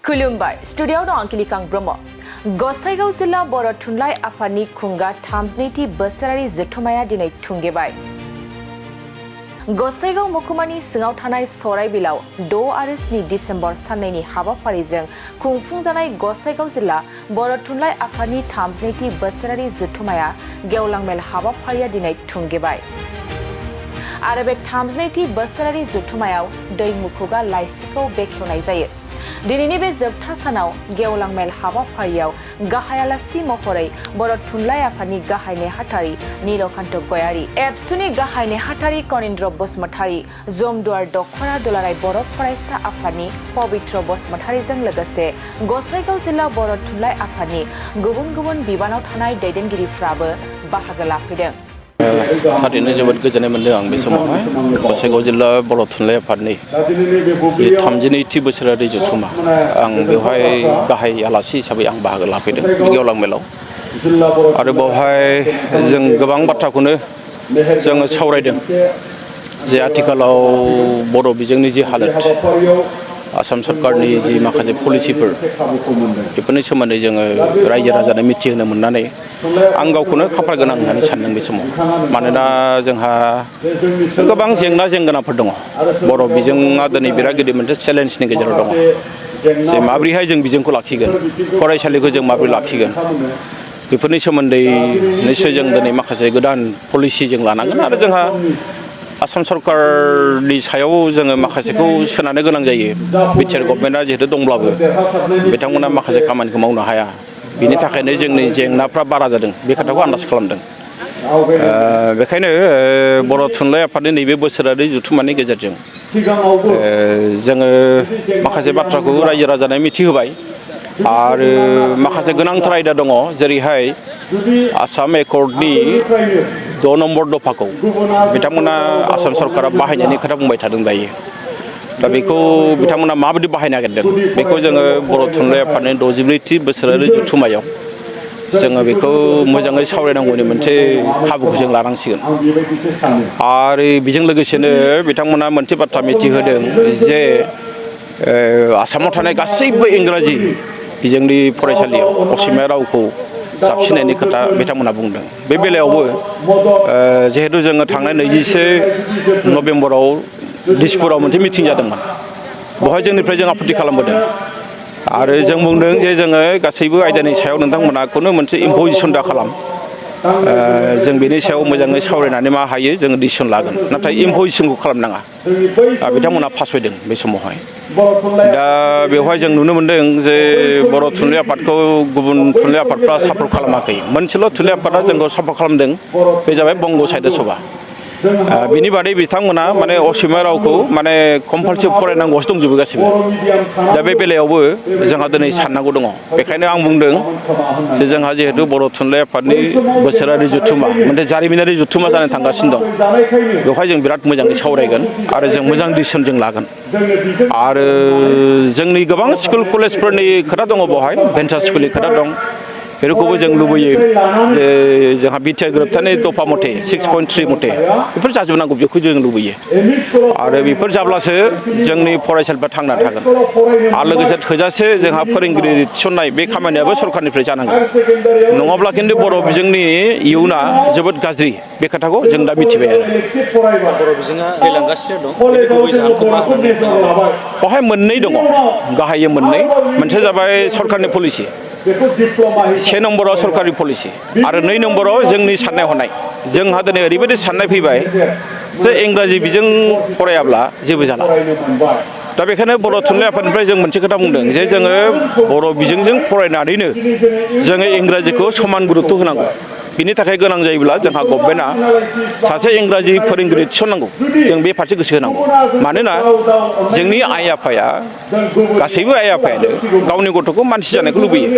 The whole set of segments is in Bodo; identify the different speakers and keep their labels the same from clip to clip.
Speaker 1: खुलुमबाय स्टुडियाव दं आंकिलिकां ब्रह्म गसाइगाव जिल्ला बर' थुनलाइ आफादनि खुंगा 32थि बोसोरारि जथुम्माया दिनै थुंगेबाय। गसाइगाव महकुमानि सिङाव थानाय सराइबिलाव 6 आरो 7 डिसेम्बर साननैनि हाबाफारिजों खुंफुंजानाय गसाइगाव जिल्ला बर' थुनलाइ आफादनि 32थि बोसोरारि जथुम्माया गेवलां मेल हाबाफारिया दिनै थुंगेबाय। आरो बे 32थि बोसोरारि जथुम्मायाव दै मुखुगा लाइसिखौ बेखेवनाय जायो। दिनैनि बे जोबथा सानाव गेवलां मेल हाबाफारियाव गाहाय आलासि महरै बर' थुनलाइ आफादनि गाहाय नेहाथारि नीलकान्त गयारी, एबसुनि गाहाय नेहाथारि कनिन्द्र बसुमतारी, जमदुवार दख'रा दुलाराय बर' फरायसा आफादनि पबित्र बसुमतारीजों लोगोसे गसाइगाव जिल्ला बर' थुनलाइ आफादनि गुबुन गुबुन बिबानाव थानाय दैदेनगिरिफ्राबो बाहागो लाफैदों।
Speaker 2: थारैनो जोबोद गोजोननाय मोनदों आं बे समावहाय गसाइगाव जिल्ला बर' थुनलाइ आफादनि 32थि बोसोरारि जथुम्मा आं बेवहाय गाहाय आलासि हिसाबै आं बाहागो लाफैदों बे गेवलां मेलाव। आरो बेवहाय जों गोबां बाथ्राखौनो जोङो सावरायदों जे आथिखालाव बर' बिजोंनि जि हालोद, आसाम सरकारनि जि माखासे पलिसिफोर बेफोरनि सोमोन्दै जोङो रायजो राजानो मिथिहोनो मोननानै आं गावखौनो खाफाल गोनां होननानै सानदों बे समाव। मानोना जोंहा गोबां जेंनाफोर दङ। बर' बिजोङा दिनै बिराद गिदिर मोनसे चेलेन्जनि गेजेराव दङ जे माबोरैहाय जों बिजोंखौ लाखिगोन, फरायसालिखौ जों माबोरै लाखिगोन, बेफोरनि सोमोन्दै निश्चय जों दिनै माखासे गोदान पलिसि जों लानांगोन। आरो जोंहा आसाम सरकारनि सायाव जोङो माखासेखौ सोनारनो गोनां जायो। बिटिआर गभर्नमेन्टआ जिहेतु दंब्लाबो बिथांमोना माखासे खामानिखौ मावनो हाया। बिनि थाखायनो जोंनि जेंनाफ्रा बारा जादों बे खोथाखौ आन्दाज खालामदों। बेखायनो बर' थुनलाइ आफादनि नैबे बोसोरारि जथुम्मानि गेजेरजों जोङो माखासे बाथ्राखौ रायजो राजानो मिथिहोबाय। आरो माखासे गोनांथार आयदा दङ, जेरैहाय आसाम एकर्डनि 6 नम्बर दफाखौ बिथांमोना आसाम सरकारा बाहायनायनि खोथा बुंबाय थादों दायो। दा बेखौ बिथांमोना माबायदि बाहायनो नागिरदों बेखौ जोङो बर' थुनलाइ आफादनि 62थि बोसोरारि जथुम्मायाव जोङो बेखौ मोजाङै सावरायनांगौनि मोनसे खाबुखौ जों लानांसिगोन। आरो बेजों लोगोसेनो बिथांमोना मोनसे बाथ्रा मिथिहोदों जे आसामाव थानाय गासैबो इंराजि बिजोंनि फरायसालियाव असमिया रावखौ जाबसिननायनि खोथा बिथांमोना बुंदों। बे बेलायावबो जिहेतु जोङो थांनाय 21 नभेम्बराव दिसपुराव मोनसे मिटिं जादोंमोन, बेवहाय जोंनिफ्राय जों आपत्ति खालामबोदों। आरो जों बुंदों जे जोङो गासैबो आयदानि सायाव नोंथांमोनाखौनो मोनसे इम्पजिसन दा खालाम, जों बेनि सायाव मोजाङै सावरायनानै मा हायो जोङो डिसिसन लागोन, नाथाय इम्पजिसनखौ खालामनाङा। बिथांमोना फासयदों बे समावहाय। दा बेवहाय जों नुनो मोनदों जे बर' थुनलाइ आफादखौ गुबुन थुनलाइ आफादफ्रा सापर्ट खालामाखै। मोनसेल' थुनलाइ आफादा जोंखौ सापर्ट खालामदों, बे जाबाय बंग साहित्य सभा। बिनि बादै बिथांमोना माने असमिया रावखौ माने कम्पालसरि फरायनांगौसो दंजोबो गासिबो। दा बे बेलायावबो जोंहा दिनै साननांगौ दङ। बेखायनो आं बुंदों जे जोंहा जिहेतु बर' थुनलाइ आफादनि बोसोरारि जथुम्मा, मोनसे जारिमिनारि जथुम्मा जानो थांगासिनो दं, बेवहाय जों बिराद मोजाङै सावरायगोन आरो जों मोजां डिसिसन जों लागोन। आरो जोंनि गोबां स्कुल कलेजफोरनि खोथा दङ, बेवहाय भेन्सार स्कुलनि खोथा दं। बेफोरखौबो जों लुबैयो जे जोंहा बिटिआर गोरोबथानि दफा मथे 6.3 मथे बेफोर जाजोबनांगौ, बेखौ जों लुबैयो। आरो बेफोर जाब्लासो जोंनि फरायसालिफ्रा थांना थागोन। आरो लोगोसे थोजासे जोंहा फोरोंगिरि थिसननाय बे खामानियाबो सरकारनिफ्राय जानांगोन। नङाब्ला खिन्थु बर' बिजोंनि इयुना जोबोद गाज्रि, बे खोथाखौ जों दा मिथिबाय। आरो
Speaker 3: बर' बिजोङा थैलांगासिनो दं, बेनि गुबै जाहोनखौ मा होननानै नोंथाङा बुङो?
Speaker 2: बेवहाय मोननै दङ, गाहायै मोननै। मोनसे जाबाय सरकारनि पलिसि, 1 नम्बराव सरकारि पलिसि, आरो 2 नम्बराव जोंनि साननाय हनाय। जोंहा दिनै ओरैबायदि साननाय फैबाय जे इंराजि बिजों फरायाब्ला जेबो जाला। दा बेखायनो बर' थुनलाइ आफादनिफ्राय जों मोनसे खोथा बुंदों जे जोङो बर' बिजोंजों फरायनानैनो जोङो इंराजिखौ समान गुरुत्त होनांगौ। बिनि थाखाय गोनां जायोब्ला जोंहा गभर्नमेन्टआ सासे इंराजि फोरोंगिरि थिसननांगौ, जों बे फारसे गोसो होनांगौ। मानोना जोंनि आइ आफाया, गासैबो आइ आफायानो गावनि गथ'खौ मानसि जानायखौ लुबैयो।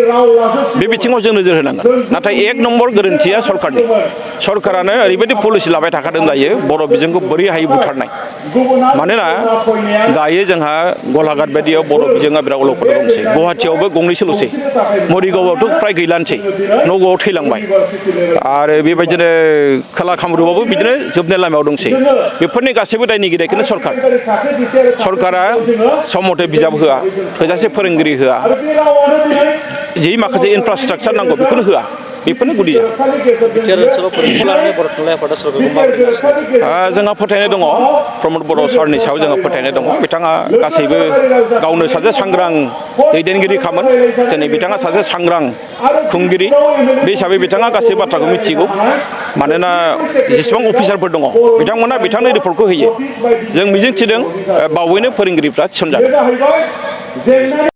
Speaker 2: बे बिथिङाव जों नोजोर होनांगोन। नाथाय 1 नम्बर गोरोन्थिया सरकारनि। सरकारानो ओरैबायदि पलिसि लाबाय थाखादों दायो बर' बिजोंखौ बोरै हायै बुथारनाय। मानोना दायो जोंहा गलाघाट बायदियाव बर' बिजोङा बिराद अलखदाव दंसै। गुवाहाटियावबो गंनैसोल'सै, मरिगावआवथ' फ्राय गैलानोसै, नगावआव थैलांबाय। आरो बेबायदिनो खोला कामरुपावबो बिदिनो जोबनाय लामायाव दंसै बेफोरनि गासैबो दायनिगिरियानो सरकारा सम मथे बिजाब होआ थोजासे फोरोंगिरि होआ जि माखासे इनफ्रास्ट्राक्चार नांगौ बेखौनो होआ बेफोरनो गुदि
Speaker 3: बिटिआर ओनसोलाव फोरोंगिरि लानानै बर' थुनलाइ आफादा सरकारखौ माबोरै नायगासिनो?
Speaker 2: जोंहा फोथायनाय दङ प्रमद बर' सारनि सायाव जोंहा फोथायनाय दङ बिथाङा गासैबो गावनो सासे सांग्रां दैदेनगिरिखामोन दिनै बिथाङा सासे सांग्रां खुंगिरि बे हिसाबै बिथाङा गासै बाथ्राखौ मिथिगौ मानोना जेसेबां अफिसारफोर दङ बिथांमोना बिथांनो रिपर्टखौ होयो जों मिजिंथिदों बावैनो फोरोंगिरिफ्रा थिसनजागोन